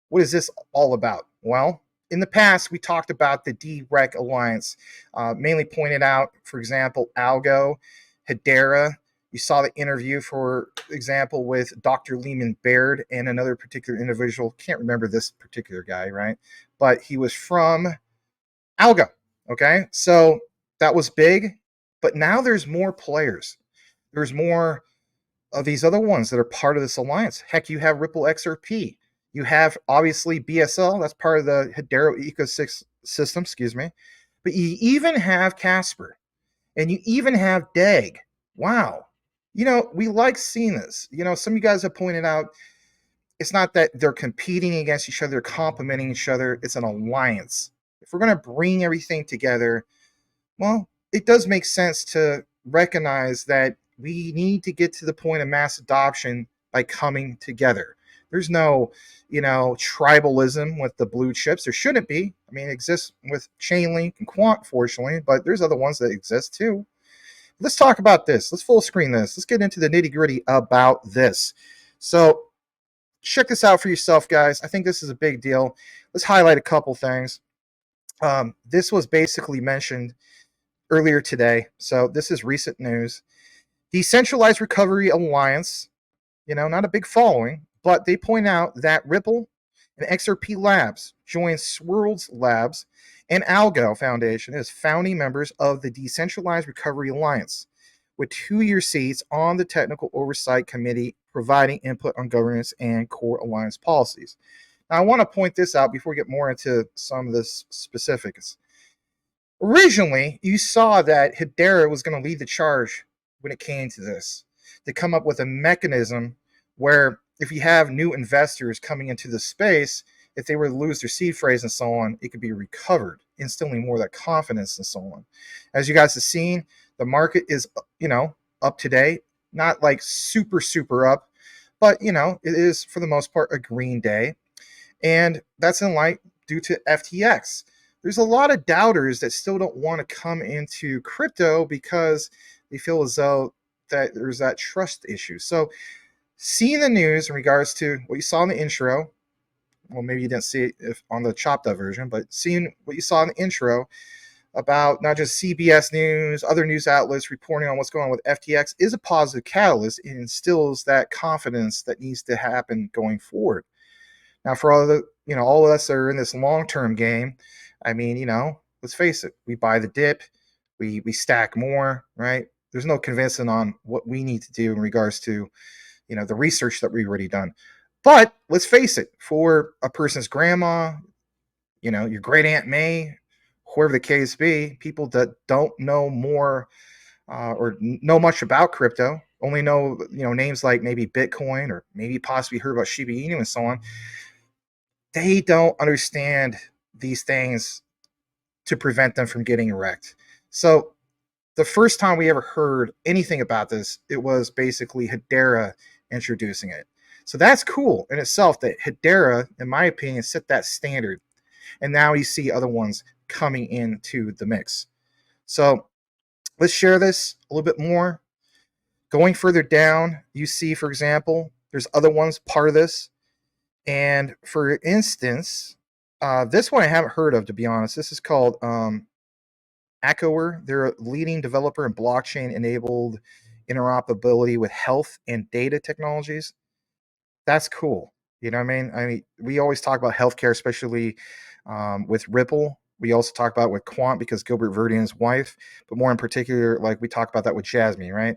what is this all about? Well, in the past, we talked about the Derec Alliance, mainly pointed out, for example, Algo, Hedera. You saw the interview, for example, with Dr. Lehman Baird and another particular individual. Can't remember this particular guy, right? But he was from Algo. Okay, so that was big, but now there's more players. There's more of these other ones that are part of this alliance. Heck, you have Ripple XRP. You have obviously BSL, that's part of the Hedera ecosystem, excuse me. But you even have Cspr, and you even have DEG. Wow. We like seeing this. Some of you guys have pointed out it's not that they're competing against each other, they're complementing each other. It's an alliance. If we're going to bring everything together, well, it does make sense to recognize that we need to get to the point of mass adoption by coming together. There's no, tribalism with the blue chips. There shouldn't be. I mean, it exists with Chainlink and Quant, fortunately, but there's other ones that exist too. Let's talk about this. Let's full screen this. Let's get into the nitty gritty about this. So check this out for yourself, guys. I think this is a big deal. Let's highlight a couple things. This was basically mentioned earlier today, so this is recent news. Decentralized Recovery Alliance, not a big following, but they point out that Ripple and XRP Labs joined Swirlds Labs and Algo Foundation as founding members of the Decentralized Recovery Alliance, with 2-year seats on the Technical Oversight Committee providing input on governance and core alliance policies. Now, I want to point this out before we get more into some of the specifics. Originally, you saw that Hedera was going to lead the charge when it came to this, to come up with a mechanism where if you have new investors coming into the space, if they were to lose their seed phrase and so on, it could be recovered, instilling more of that confidence and so on. As you guys have seen, the market is, up today, not like super, super up, but, it is for the most part a green day. And that's in light due to FTX. There's a lot of doubters that still don't want to come into crypto because they feel as though that there's that trust issue. So seeing the news in regards to what you saw in the intro, well, maybe you didn't see it on the chopped up version, but seeing what you saw in the intro about not just CBS News, other news outlets reporting on what's going on with FTX is a positive catalyst. It instills that confidence that needs to happen going forward. Now, for all of us that are in this long-term game, I mean, let's face it, we buy the dip, we stack more, right? There's no convincing on what we need to do in regards to, the research that we've already done. But let's face it, for a person's grandma, your great Aunt May, whoever the case be, people that don't know more or know much about crypto, only know, names like maybe Bitcoin or maybe possibly heard about Shiba Inu and so on. They don't understand these things to prevent them from getting wrecked. So the first time we ever heard anything about this, it was basically Hedera introducing it. So that's cool in itself that Hedera, in my opinion, set that standard. And now you see other ones coming into the mix. So let's share this a little bit more. Going further down, you see, for example, there's other ones part of this. And for instance, this one I haven't heard of, to be honest. This is called Algo'S. They're a leading developer in blockchain-enabled interoperability with health and data technologies. That's cool. You know what I mean? I mean, we always talk about healthcare, especially with Ripple. We also talk about it with Quant because Gilbert Verdi and his wife, but more in particular, like we talk about that with JASMY, right?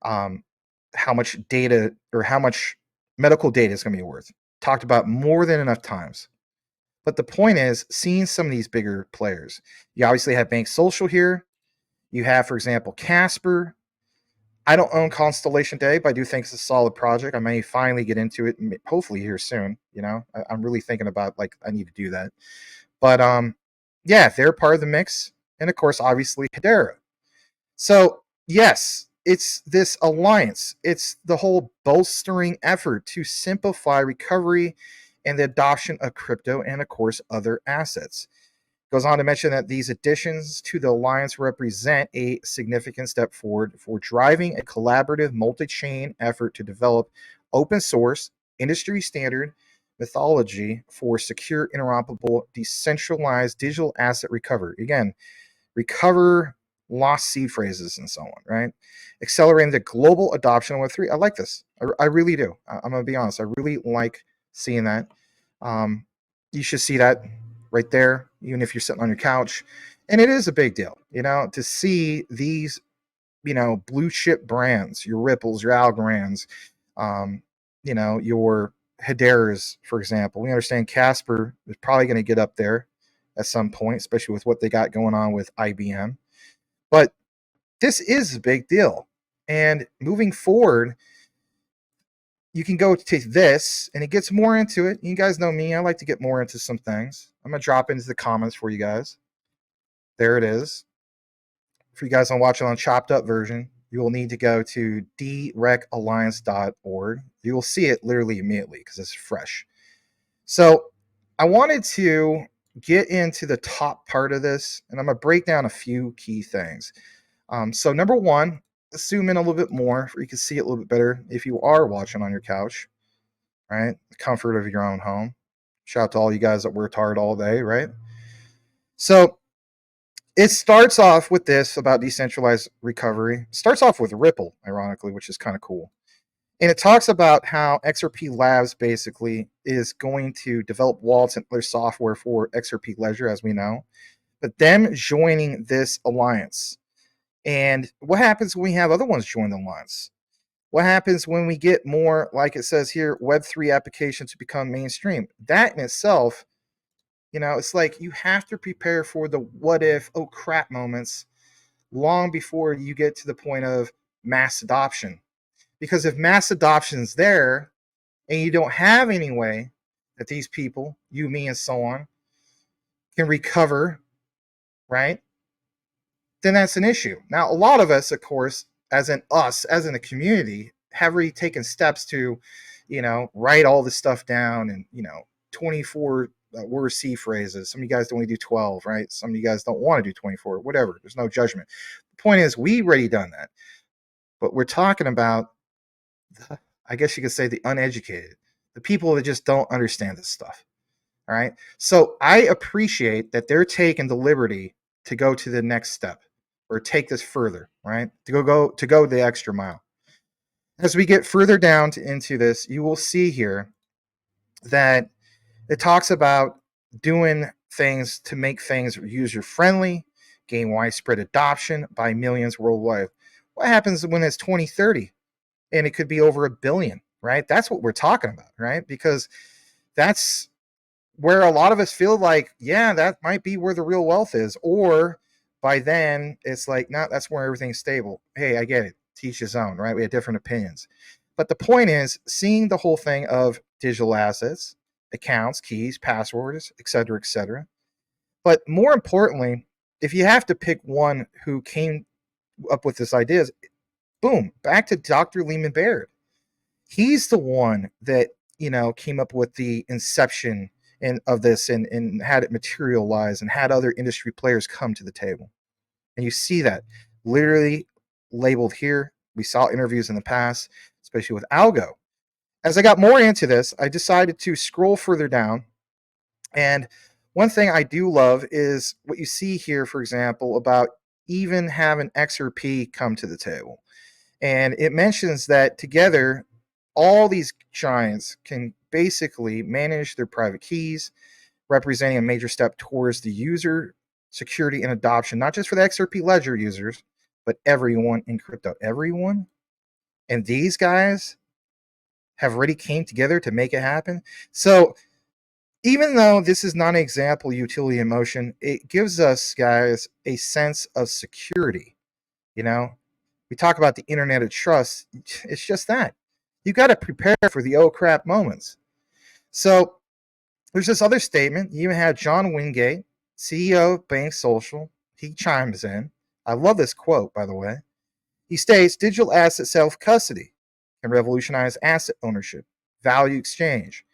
How much data or how much medical data is going to be worth. Talked about more than enough times. But the point is, seeing some of these bigger players. You obviously have Bank Social here. You have, for example, Cspr. I don't own Constellation Day, but I do think it's a solid project. I may finally get into it, hopefully here soon. I'm really thinking about, like, I need to do that. But yeah, they're part of the mix. And of course, obviously, Hedera. So yes, it's this alliance. It's the whole bolstering effort to simplify recovery and the adoption of crypto and, of course, other assets. Goes on to mention that these additions to the alliance represent a significant step forward for driving a collaborative multi-chain effort to develop open source, industry standard, methodology for secure, interoperable, decentralized digital asset recovery. Again, recover lost seed phrases and so on, right? Accelerating the global adoption of Web3. I like this. I really do. I'm going to be honest. I really like seeing that. You should see that right there, even if you're sitting on your couch. And it is a big deal, to see these, blue chip brands, your Ripples, your Algo'S, your Hbars, for example. We understand Cspr is probably going to get up there at some point, especially with what they got going on with IBM. But this is a big deal. And moving forward, you can go to this, and it gets more into it. You guys know me. I like to get more into some things. I'm going to drop into the comments for you guys. There it is. For you guys on watching on chopped up version, you will need to go to derecalliance.org. You will see it literally immediately because it's fresh. So I wanted to get into the top part of this, and I'm going to break down a few key things. So number one, let's zoom in a little bit more so you can see it a little bit better if you are watching on your couch, right? The comfort of your own home. Shout out to all you guys that worked hard all day, right? So it starts off with this about decentralized recovery. It starts off with Ripple, ironically, which is kind of cool. And it talks about how XRP Labs basically is going to develop wallets and other software for XRP Ledger, as we know, but them joining this alliance. And what happens when we have other ones join the alliance? What happens when we get more, like it says here, Web3 applications to become mainstream? That in itself, it's like you have to prepare for the what if, oh crap moments long before you get to the point of mass adoption. Because if mass adoption is there and you don't have any way that these people, you, me, and so on, can recover, right? Then that's an issue. Now, a lot of us, of course, as in a community, have already taken steps to, write all this stuff down and, 24 word C phrases. Some of you guys only do 12, right? Some of you guys don't want to do 24, whatever. There's no judgment. The point is, we've already done that. But we're talking about, I guess you could say, the uneducated, the people that just don't understand this stuff. All right. So I appreciate that they're taking the liberty to go to the next step or take this further, right? To go the extra mile. As we get further down into this, you will see here that it talks about doing things to make things user friendly, gain widespread adoption by millions worldwide. What happens when it's 2030 and it could be over 1 billion, right? That's what we're talking about, right? Because that's where a lot of us feel like, yeah, that might be where the real wealth is. Or by then, it's like, no, that's where everything's stable. Hey, I get it. Teach his own, right? We have different opinions. But the point is, seeing the whole thing of digital assets, accounts, keys, passwords, et cetera, et cetera. But more importantly, if you have to pick one who came up with this idea, boom, back to Dr. Lehman Baird. He's the one that, came up with the inception of this and had it materialize and had other industry players come to the table. And you see that literally labeled here. We saw interviews in the past, especially with Algo. As I got more into this, I decided to scroll further down. And one thing I do love is what you see here, for example, about even having XRP come to the table. And it mentions that together, all these giants can basically manage their private keys, representing a major step towards the user security and adoption, not just for the XRP Ledger users, but everyone in crypto. Everyone. And these guys have already came together to make it happen. So even though this is not an example utility in motion, it gives us, guys, a sense of security. We talk about the internet of trust. It's just that. You got to prepare for the oh crap moments. So there's this other statement. You even had John Wingate, CEO of Bank Social. He chimes in. I love this quote, by the way. He states, digital asset self-custody can revolutionize asset ownership, value exchange.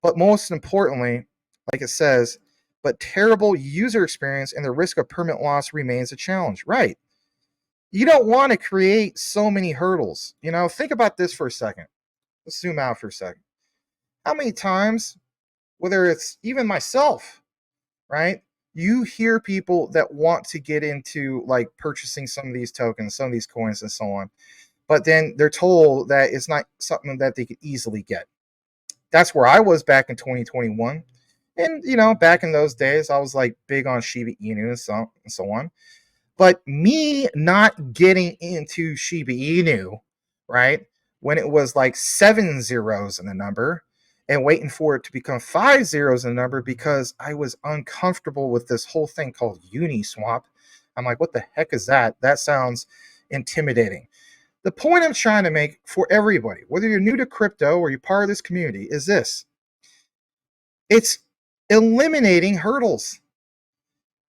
But most importantly, like it says, but terrible user experience and the risk of permanent loss remains a challenge. Right. You don't want to create so many hurdles. Think about this for a second. Let's zoom out for a second. How many times, whether it's even myself, right? You hear people that want to get into like purchasing some of these tokens, some of these coins, and so on, but then they're told that it's not something that they could easily get. That's where I was back in 2021. And back in those days, I was like big on Shiba Inu and so on. But me not getting into Shiba Inu, right, when it was like 7 zeros in the number and waiting for it to become 5 zeros in the number because I was uncomfortable with this whole thing called Uniswap. I'm like, what the heck is that? That sounds intimidating. The point I'm trying to make for everybody, whether you're new to crypto or you're part of this community, is this: it's eliminating hurdles.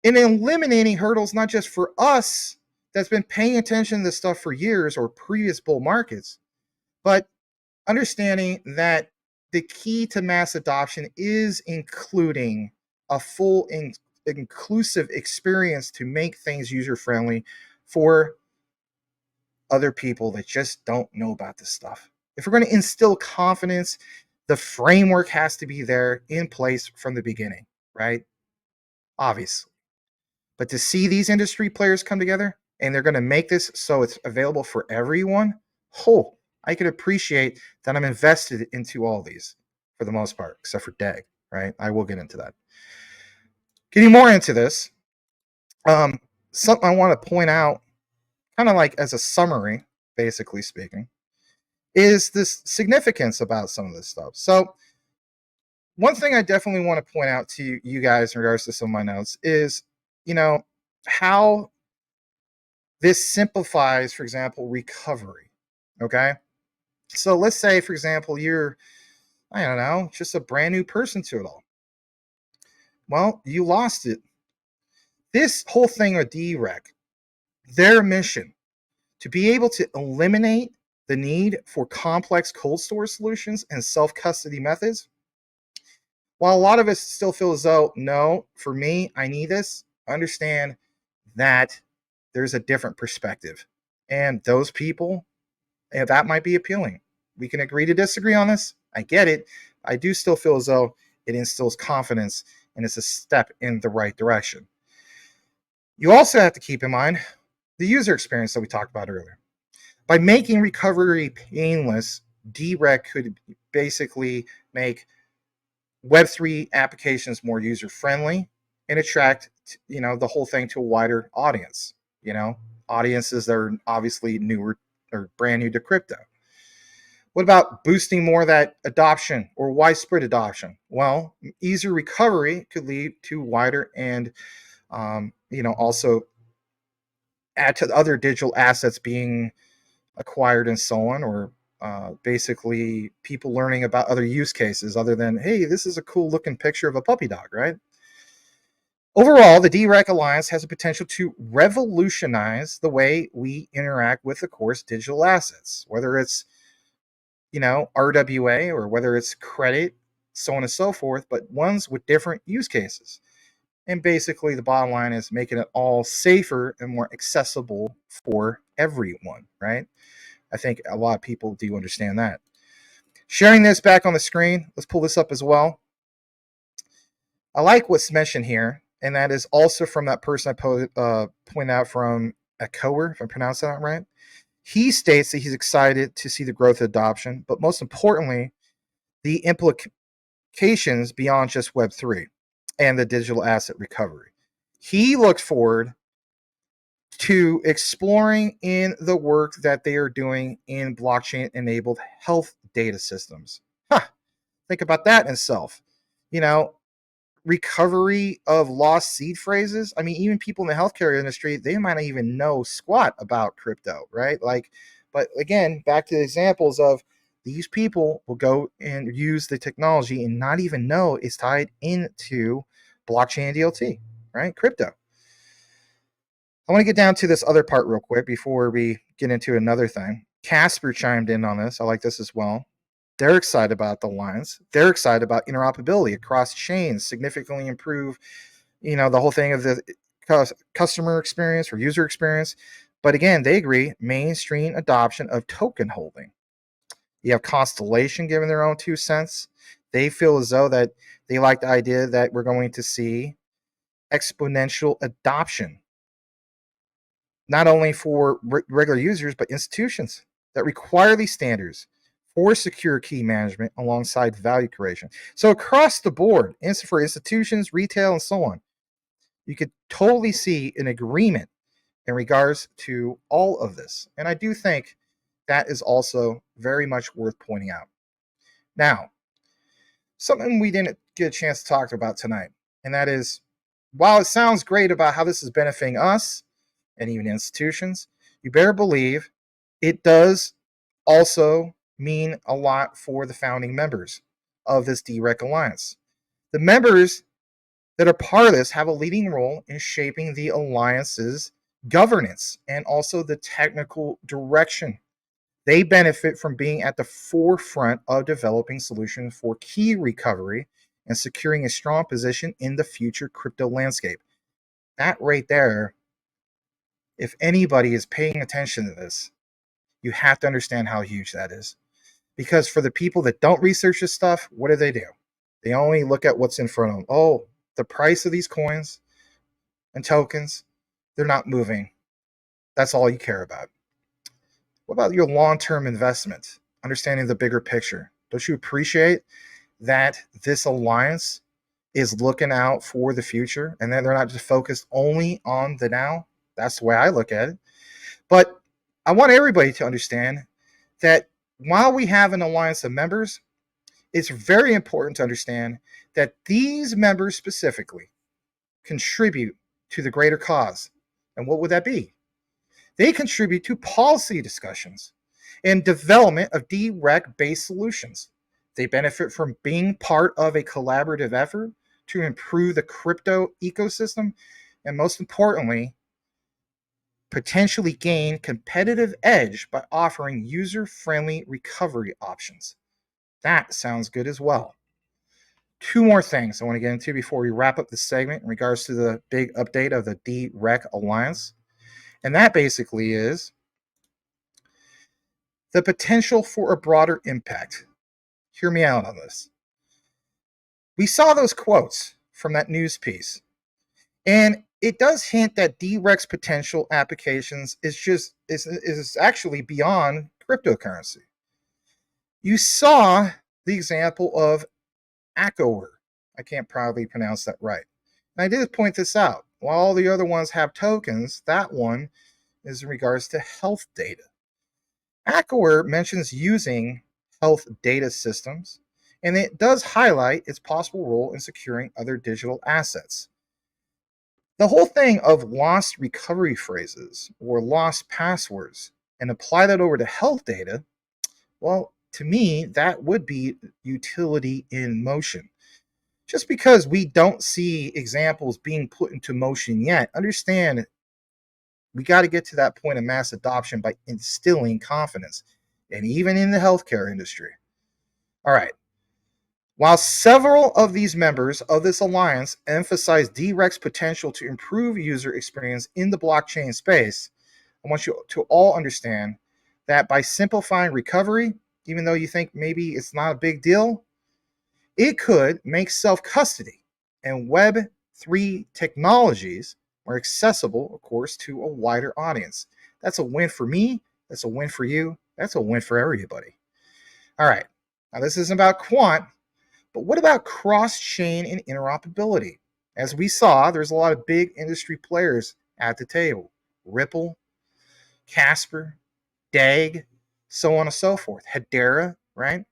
And eliminating hurdles, not just for us that's been paying attention to this stuff for years or previous bull markets, but understanding that the key to mass adoption is including a full inclusive experience to make things user friendly for other people that just don't know about this stuff. If we're going to instill confidence, the framework has to be there in place from the beginning, right? Obviously. But to see these industry players come together and they're going to make this so it's available for everyone, I could appreciate that I'm invested into all these for the most part, except for DEG, right? I will get into that. Getting more into this, something I want to point out, kind of like as a summary, basically speaking, is this significance about some of this stuff. So, one thing I definitely want to point out to you guys in regards to some of my notes is, how this simplifies, for example, recovery. Okay. So let's say, for example, you're, I don't know, just a brand new person to it all. Well, you lost it. This whole thing with Derec, their mission to be able to eliminate the need for complex cold storage solutions and self-custody methods. While a lot of us still feel as though, no, for me, I need this, understand that there's a different perspective. And those people, that might be appealing. We can agree to disagree on this. I get it. I do still feel as though it instills confidence and it's a step in the right direction. You also have to keep in mind the user experience that we talked about earlier. By making recovery painless, Derec could basically make Web3 applications more user friendly and attract, the whole thing to a wider audience. Audiences that are obviously newer or brand new to crypto. What about boosting more of that adoption or widespread adoption? Well, easier recovery could lead to wider and, also add to the other digital assets being acquired and so on, or basically people learning about other use cases other than, hey, this is a cool looking picture of a puppy dog, right? Overall, the Derec Alliance has the potential to revolutionize the way we interact with, of course, digital assets, whether it's RWA or whether it's credit, so on and so forth, but ones with different use cases. And basically, the bottom line is making it all safer and more accessible for everyone, right? I think a lot of people do understand that. Sharing this back on the screen, let's pull this up as well. I like what's mentioned here, and that is also from that person I pointed out from Echoer, if I pronounced that right. He states that he's excited to see the growth of adoption, but most importantly, the implications beyond just Web3 and the digital asset recovery. He looked forward to exploring in the work that they are doing in blockchain-enabled health data systems. Think about that in itself. Recovery of lost seed phrases. I mean, even people in the healthcare industry, they might not even know squat about crypto, right? But again, back to the examples of these people will go and use the technology and not even know it's tied into blockchain DLT, right? Crypto. I want to get down to this other part real quick before we get into another thing. Cspr chimed in on this. I like this as well. They're excited about the lines. They're excited about interoperability across chains, significantly improve, the whole thing of the customer experience or user experience. But again, they agree mainstream adoption of token holding. You have Constellation giving their own 2 cents. They feel as though that they like the idea that we're going to see exponential adoption, not only for regular users, but institutions that require these standards for secure key management alongside value creation. So across the board, for institutions, retail, and so on, you could totally see an agreement in regards to all of this. And I do think that is also very much worth pointing out. Now, something we didn't get a chance to talk about tonight, and that is, while it sounds great about how this is benefiting us and even institutions, you better believe it does also mean a lot for the founding members of this Derec Alliance. The members that are part of this have a leading role in shaping the alliance's governance and also the technical direction. They benefit from being at the forefront of developing solutions for key recovery and securing a strong position in the future crypto landscape. That right there, if anybody is paying attention to this, you have to understand how huge that is. Because for the people that don't research this stuff, what do? They only look at what's in front of them. Oh, the price of these coins and tokens, they're not moving. That's all you care about. What about your long-term investment? Understanding the bigger picture. Don't you appreciate that this alliance is looking out for the future and that they're not just focused only on the now? That's the way I look at it. But I want everybody to understand that while we have an alliance of members, it's very important to understand that these members specifically contribute to the greater cause. And what would that be? They contribute to policy discussions and development of Derec-based solutions. They benefit from being part of a collaborative effort to improve the crypto ecosystem, and most importantly, potentially gain competitive edge by offering user-friendly recovery options. That sounds good as well. Two more things I want to get into before we wrap up this segment in regards to the big update of the Derec Alliance. And that basically is the potential for a broader impact. Hear me out on this. We saw those quotes from that news piece, and it does hint that Derec's potential applications is actually beyond cryptocurrency. You saw the example of Algo'S. I can't probably pronounce that right. And I did point this out. While all the other ones have tokens, that one is in regards to health data. Algo'S mentions using health data systems, and it does highlight its possible role in securing other digital assets. The whole thing of lost recovery phrases or lost passwords and apply that over to health data, well, to me, that would be utility in motion. Just because we don't see examples being put into motion yet, understand we got to get to that point of mass adoption by instilling confidence, and even in the healthcare industry. All right. While several of these members of this alliance emphasize Derec's potential to improve user experience in the blockchain space, I want you to all understand that by simplifying recovery, even though you think maybe it's not a big deal, it could make self-custody and Web3 technologies more accessible, of course, to a wider audience. That's a win for me. That's a win for you. That's a win for everybody. All right. Now, this isn't about quant, but what about cross-chain and interoperability? As we saw, there's a lot of big industry players at the table. Ripple, Cspr, DAG, so on and so forth. Hedera, right?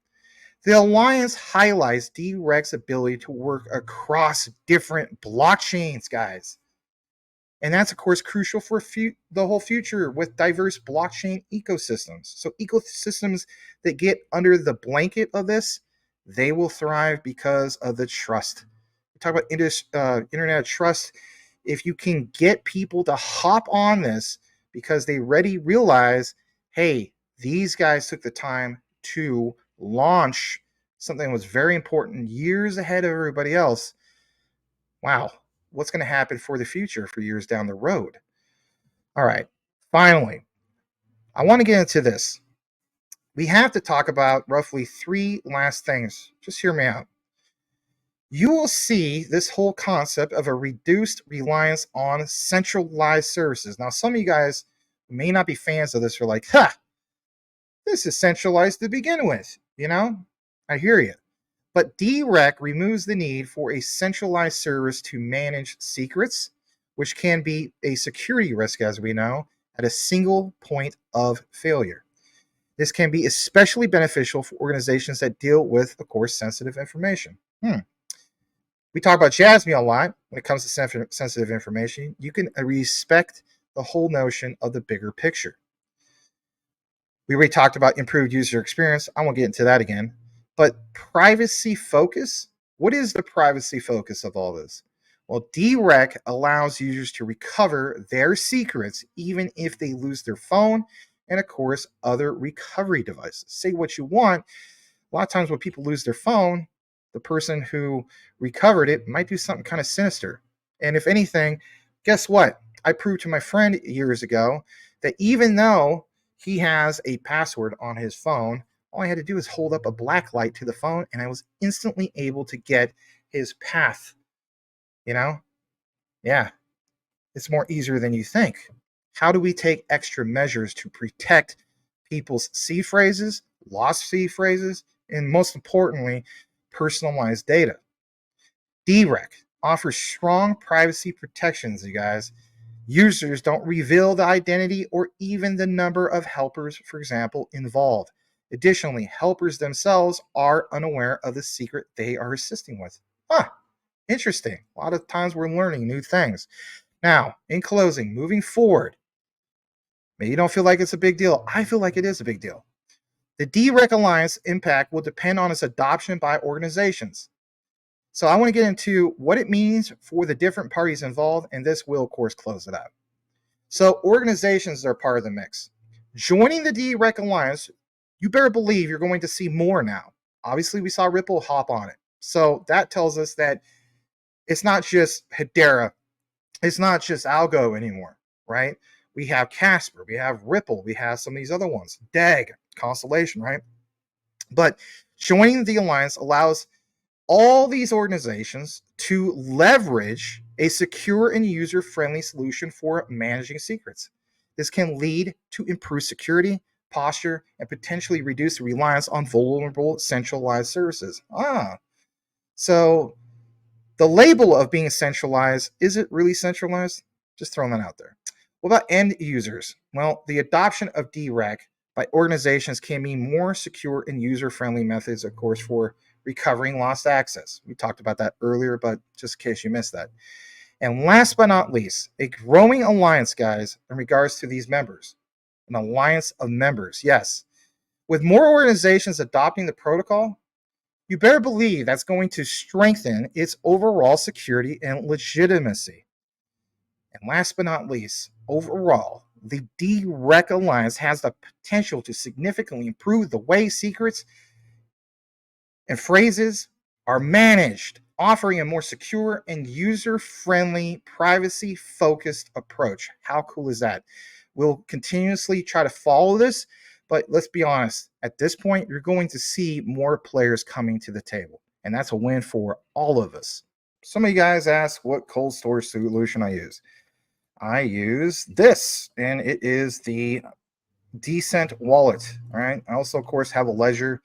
The alliance highlights Derec's ability to work across different blockchains, guys. And that's, of course, crucial for the whole future with diverse blockchain ecosystems. So ecosystems that get under the blanket of this, they will thrive because of the trust. We talk about internet trust. If you can get people to hop on this because they already realize, hey, these guys took the time to launch something that was very important years ahead of everybody else. Wow, what's going to happen for the future for years down the road? All right, finally, I want to get into this. we have to talk about roughly 3 last things. Just hear me out. You will see this whole concept of a reduced reliance on centralized services. Now, some of you guys may not be fans of this. Are like, this is centralized to begin with. I hear you. But Derec removes the need for a centralized service to manage secrets, which can be a security risk, as we know, at a single point of failure. This can be especially beneficial for organizations that deal with, of course, sensitive information. We talk about JASMY a lot when it comes to sensitive information. You can respect the whole notion of the bigger picture. We already talked about improved user experience. I won't get into that again. But privacy focus, what is the privacy focus of all this? Well, Derec allows users to recover their secrets even if they lose their phone and, of course, other recovery devices. Say what you want. A lot of times when people lose their phone, the person who recovered it might do something kind of sinister. And if anything, guess what? I proved to my friend years ago that even though he has a password on his phone, all I had to do is hold up a black light to the phone and I was instantly able to get his path. Yeah, it's more easier than you think. How do we take extra measures to protect people's C phrases, lost C phrases, and most importantly, personalized data? Derec offers strong privacy protections, you guys. Users don't reveal the identity or even the number of helpers, for example, involved. Additionally, helpers themselves are unaware of the secret they are assisting with. Interesting. A lot of times we're learning new things. Now, in closing, moving forward, maybe you don't feel like it's a big deal. I feel like it is a big deal. The Derec Alliance impact will depend on its adoption by organizations. So I want to get into what it means for the different parties involved, and this will, of course, close it out. So organizations are part of the mix. Joining the Derec Alliance, you better believe you're going to see more now. Obviously, we saw Ripple hop on it. So that tells us that it's not just Hedera, it's not just Algo anymore, right? We have Cspr, we have Ripple, we have some of these other ones, DEG, Constellation, right? But joining the alliance allows all these organizations to leverage a secure and user-friendly solution for managing secrets. This can lead to improved security, posture, and potentially reduce reliance on vulnerable centralized services. So the label of being centralized, is it really centralized? Just throwing that out there. What about end users? Well, the adoption of Derec by organizations can mean more secure and user-friendly methods, of course, for recovering lost access. We talked about that earlier, but just in case you missed that. And last but not least, a growing alliance, guys, in regards to these members. An alliance of members, yes. With more organizations adopting the protocol, you better believe that's going to strengthen its overall security and legitimacy. And last but not least, overall, the Derec Alliance has the potential to significantly improve the way secrets and phrases are managed, offering a more secure and user-friendly, privacy-focused approach. How cool is that? We'll continuously try to follow this, but let's be honest, at this point, you're going to see more players coming to the table, and that's a win for all of us. Some of you guys ask what cold storage solution I use. I use this, and it is the Decent wallet. All right. I also, of course, have a ledger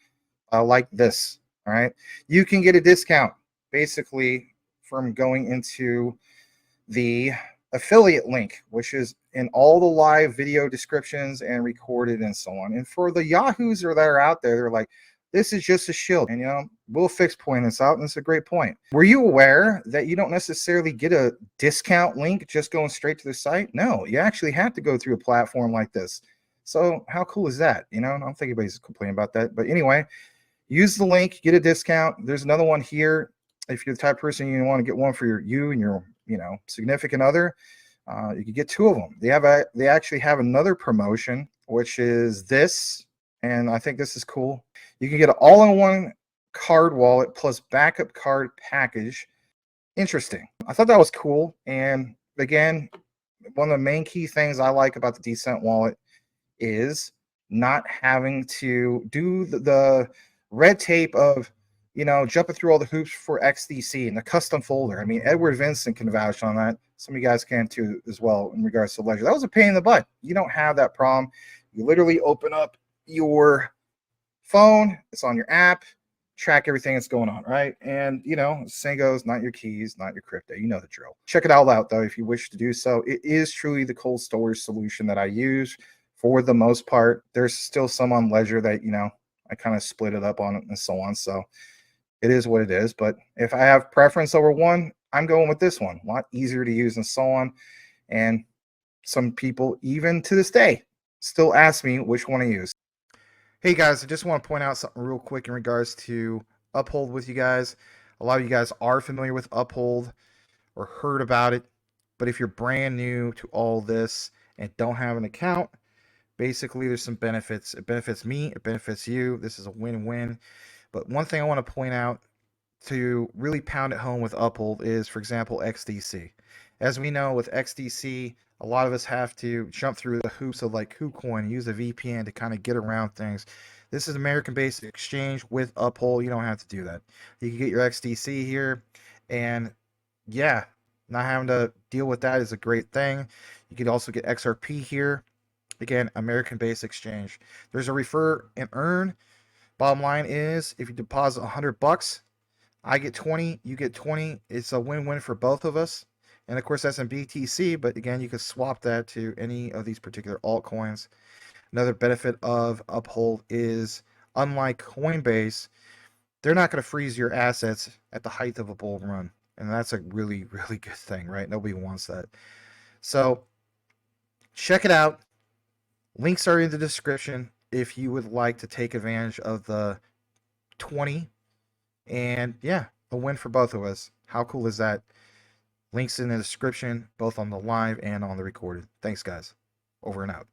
like this. All right. You can get a discount basically from going into the affiliate link, which is in all the live video descriptions and recorded and so on. And for the Yahoos that are out there, they're like, this is just a shield. And, we'll point this out. And it's a great point. Were you aware that you don't necessarily get a discount link just going straight to the site? No, you actually have to go through a platform like this. So how cool is that? I don't think anybody's complaining about that. But anyway, use the link, get a discount. There's another one here. If you're the type of person you want to get one for you and your significant other, you can get 2 of them. They actually have another promotion, which is this, and I think this is cool. You can get an all-in-one card wallet plus backup card package. Interesting. I thought that was cool. And again, one of the main key things I like about the Decent wallet is not having to do the red tape of, jumping through all the hoops for XDC and the custom folder. I mean, Edward Vincent can vouch on that. Some of you guys can too as well in regards to Ledger. That was a pain in the butt. You don't have that problem. You literally open up your phone, it's on your app, track everything that's going on, right? And, saying goes, not your keys, not your crypto. You know the drill. Check it all out, though, if you wish to do so. It is truly the cold storage solution that I use for the most part. There's still some on Ledger that, I kind of split it up on it and so on. So it is what it is. But if I have preference over one, I'm going with this one. A lot easier to use and so on. And some people, even to this day, still ask me which one to use. Hey guys, I just want to point out something real quick in regards to Uphold with you guys. A lot of you guys are familiar with Uphold or heard about it, but if you're brand new to all this and don't have an account, basically there's some benefits. It benefits me, it benefits you. This is a win-win. But one thing I want to point out to really pound it home with Uphold is, for example, XDC. As we know, with XDC, a lot of us have to jump through the hoops of like KuCoin, use a VPN to kind of get around things. This is American-based exchange with Uphold. You don't have to do that. You can get your XDC here, and yeah, not having to deal with that is a great thing. You could also get XRP here. Again, American-based exchange. There's a refer and earn. Bottom line is, if you deposit $100, I get 20, you get 20. It's a win-win for both of us. And of course, that's in BTC, but again, you can swap that to any of these particular altcoins. Another benefit of Uphold is, unlike Coinbase, they're not going to freeze your assets at the height of a bull run. And that's a really, really good thing, right? Nobody wants that. So check it out. Links are in the description if you would like to take advantage of the 20. And yeah, a win for both of us. How cool is that? Links in the description, both on the live and on the recorded. Thanks, guys. Over and out.